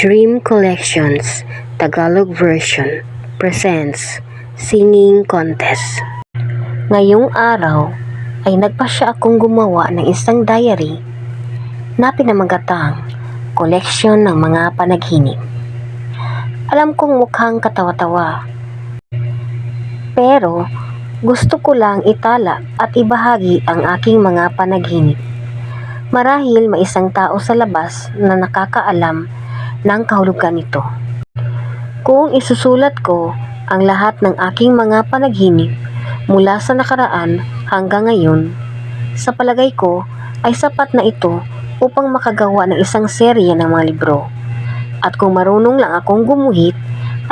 Dream Collections Tagalog Version presents Singing Contest. Ngayong araw ay nagpasya akong gumawa ng isang diary na pinamagatang koleksyon ng mga panaginip. Alam kong mukhang katawa-tawa, pero gusto ko lang itala at ibahagi ang aking mga panaginip. Marahil may isang tao sa labas na nakakaalam ng kahulugan nito. Kung isusulat ko ang lahat ng aking mga panaginip mula sa nakaraan hanggang ngayon, sa palagay ko ay sapat na ito upang makagawa ng isang serye ng mga libro. At kung marunong lang akong gumuhit,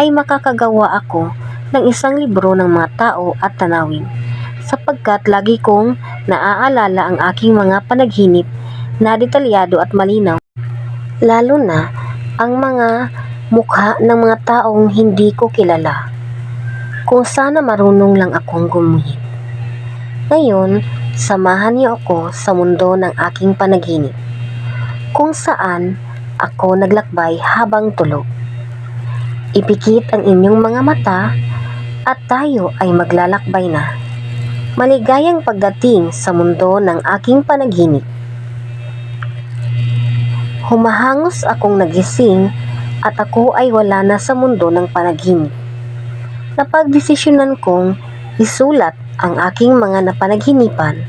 ay makakagawa ako ng isang libro ng mga tao at tanawin, sapagkat lagi kong naaalala ang aking mga panaginip na detalyado at malinaw, lalo na ang mga mukha ng mga taong hindi ko kilala. Kung sana marunong lang akong gumuhit. Ngayon, samahan niyo ako sa mundo ng aking panaginip, kung saan ako naglakbay habang tulog. Ipikit ang inyong mga mata at tayo ay maglalakbay na. Maligayang pagdating sa mundo ng aking panaginip. Humahangos akong nagising at ako ay wala na sa mundo ng panaginip. Napagdesisyonan kong isulat ang aking mga napanaginipan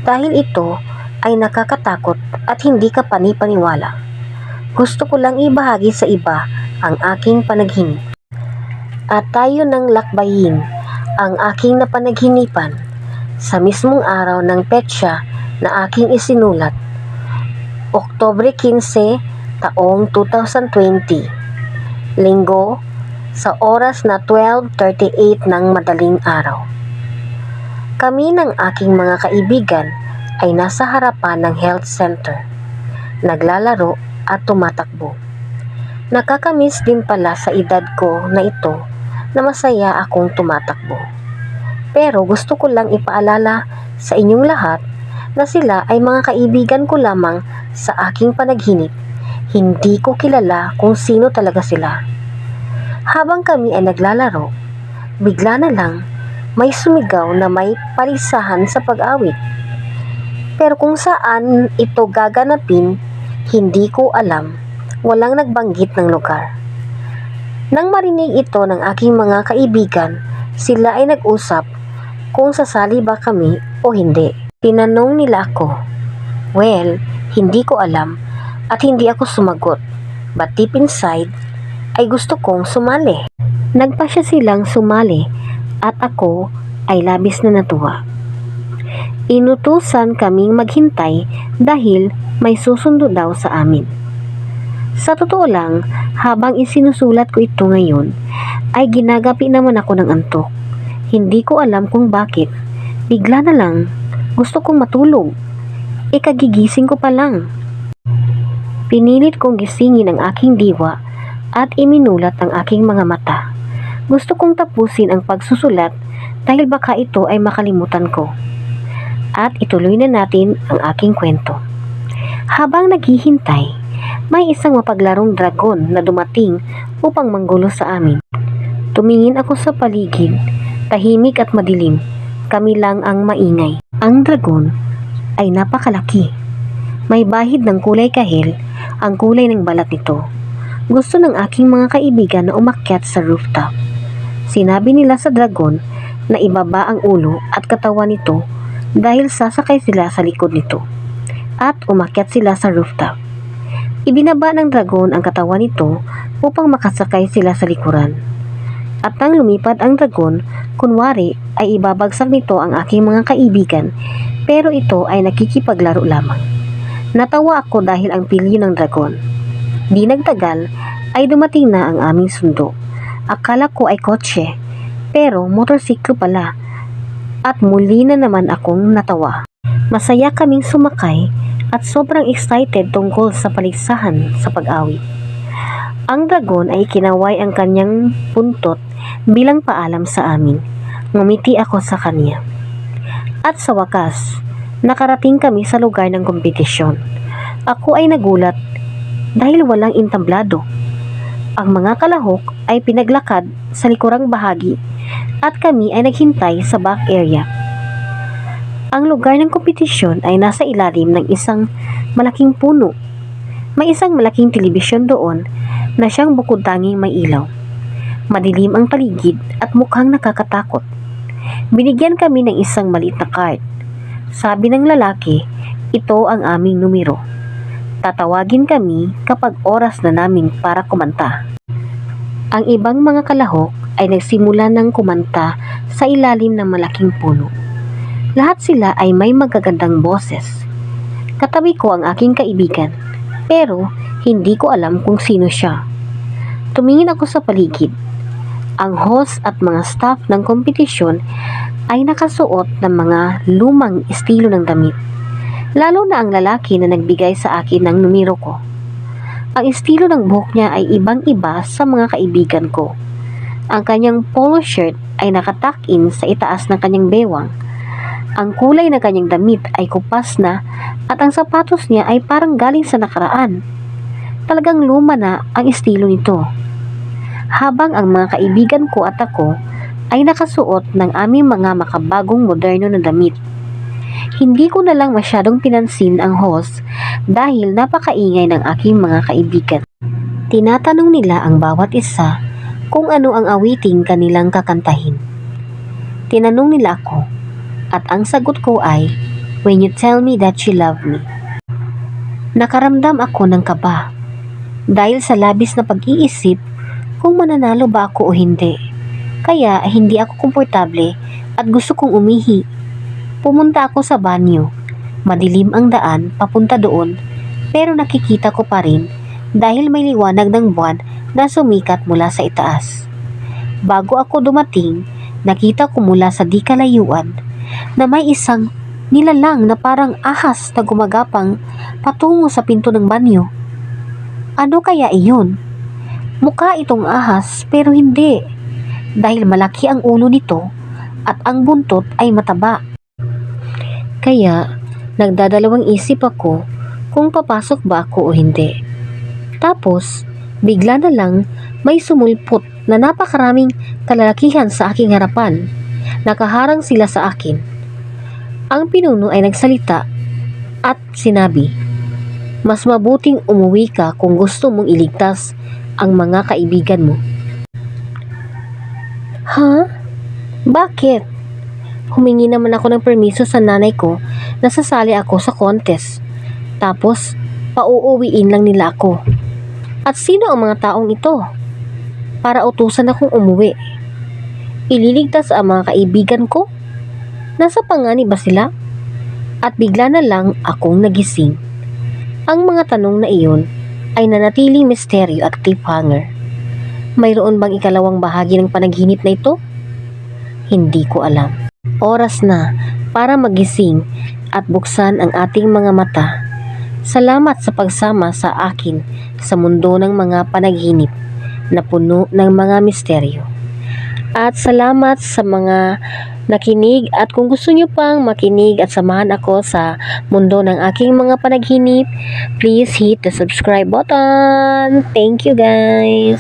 dahil ito ay nakakatakot at hindi ka panipaniwala. Gusto ko lang ibahagi sa iba ang aking panaginip. At tayo nang lakbayin ang aking napanaginipan sa mismong araw ng petsa na aking isinulat, Oktubre 15, taong 2020, Linggo, sa oras na 12:38 ng madaling araw. Kami ng aking mga kaibigan ay nasa harapan ng health center, naglalaro at tumatakbo. Nakakamiss din pala sa edad ko na ito na masaya akong tumatakbo. Pero gusto ko lang ipaalala sa inyong lahat na sila ay mga kaibigan ko lamang sa aking panaginip. Hindi ko kilala kung sino talaga sila. Habang kami ay naglalaro, bigla na lang may sumigaw na may palisahan sa pag-awit. Pero kung saan ito gaganapin, hindi ko alam. Walang nagbanggit ng lugar. Nang marinig ito ng aking mga kaibigan, sila ay nag-usap kung sasali ba kami o hindi. Tinanong nila ako. Well, hindi ko alam at hindi ako sumagot. But deep inside, ay gusto kong sumali. Nagpasya silang sumali at ako ay labis na natuwa. Inutusan kaming maghintay dahil may susundo daw sa amin. Sa totoo lang, habang isinusulat ko ito ngayon, ay ginagapi naman ako ng antok. Hindi ko alam kung bakit. Bigla na lang, gusto kong matulog. Ikagigising ko pa lang. Pinilit kong gisingin ang aking diwa at iminulat ang aking mga mata. Gusto kong tapusin ang pagsusulat dahil baka ito ay makalimutan ko. At ituloy na natin ang aking kwento. Habang naghihintay, may isang mapaglarong dragon na dumating upang manggulo sa amin. Tumingin ako sa paligid, tahimik at madilim. Kami lang ang maingay. Ang dragon ay napakalaki. May bahid ng kulay kahel ang kulay ng balat nito. Gusto ng aking mga kaibigan na umakyat sa rooftop. Sinabi nila sa dragon na ibaba ang ulo at katawan nito dahil sasakay sila sa likod nito. At umakyat sila sa rooftop. Ibinaba ng dragon ang katawan nito upang makasakay sila sa likuran. At nang lumipad ang dragon, kunwari ay ibabagsak nito ang aking mga kaibigan, pero ito ay nakikipaglaro lamang. Natawa ako dahil ang pilyo ng dragon. Di nagtagal ay dumating na ang aming sundo. Akala ko ay kotse, pero motorsiklo pala. At muli na naman akong natawa. Masaya kaming sumakay at sobrang excited tungkol sa paligsahan sa pag-awit. Ang dragon ay kinaway ang kanyang puntot bilang paalam sa amin. Ngumiti ako sa kanya. At sa wakas, nakarating kami sa lugar ng kompetisyon. Ako ay nagulat dahil walang entablado. Ang mga kalahok ay pinaglakad sa likurang bahagi at kami ay naghintay sa back area. Ang lugar ng kompetisyon ay nasa ilalim ng isang malaking puno. May isang malaking telebisyon doon na siyang bukod tanging may ilaw. Madilim ang paligid at mukhang nakakatakot. Binigyan kami ng isang maliit na card. Sabi ng lalaki, ito ang aming numero. Tatawagin kami kapag oras na namin para kumanta. Ang ibang mga kalahok ay nagsimula ng kumanta sa ilalim ng malaking puno. Lahat sila ay may magagandang boses. Katabi ko ang aking kaibigan, pero hindi ko alam kung sino siya. Tumingin ako sa paligid. Ang host at mga staff ng kompetisyon ay nakasuot ng mga lumang estilo ng damit. Lalo na ang lalaki na nagbigay sa akin ng numero ko. Ang estilo ng buhok niya ay ibang-iba sa mga kaibigan ko. Ang kanyang polo shirt ay nakatuck-in sa itaas ng kanyang bewang. Ang kulay ng kanyang damit ay kupas na at ang sapatos niya ay parang galing sa nakaraan. Talagang luma na ang estilo nito. Habang ang mga kaibigan ko at ako ay nakasuot ng aming mga makabagong moderno na damit. Hindi ko na lang masyadong pinansin ang host dahil napakaingay ng aking mga kaibigan. Tinatanong nila ang bawat isa kung ano ang awiting kanilang kakantahin. Tinanong nila ako at ang sagot ko ay, "When you tell me that you love me." Nakaramdam ako ng kaba dahil sa labis na pag-iisip kung mananalo ba ako o hindi. Kaya hindi ako komportable at gusto kong umihi. Pumunta ako sa banyo. Madilim ang daan papunta doon pero nakikita ko pa rin dahil may liwanag ng buwan na sumikat mula sa itaas. Bago ako dumating, nakita ko mula sa di kalayuan na may isang nilalang na parang ahas na gumagapang patungo sa pinto ng banyo. Ano kaya iyon? Mukha itong ahas pero hindi dahil malaki ang ulo nito at ang buntot ay mataba. Kaya nagdadalawang isip ako kung papasok ba ako o hindi. Tapos bigla na lang may sumulpot na napakaraming kalalakihan sa aking harapan. Nakaharang sila sa akin. Ang pinuno ay nagsalita at sinabi, "Mas mabuting umuwi ka kung gusto mong iligtas ang mga kaibigan mo." Ha? Bakit? Humingi naman ako ng permiso sa nanay ko na sasali ako sa contest. Tapos, pauuwiin lang nila ako. At sino ang mga taong ito? Para utusan akong umuwi. Ililigtas ang mga kaibigan ko? Nasa panganib ba sila? At bigla na lang akong nagising. Ang mga tanong na iyon ay nanatiling misteryo at cliffhanger. Mayroon bang ikalawang bahagi ng panaginip na ito? Hindi ko alam. Oras na para magising at buksan ang ating mga mata. Salamat sa pagsama sa akin sa mundo ng mga panaginip na puno ng mga misteryo. At salamat sa mga nakinig at kung gusto nyo pang makinig at samahan ako sa mundo ng aking mga panaginip, please hit the subscribe button. Thank you guys!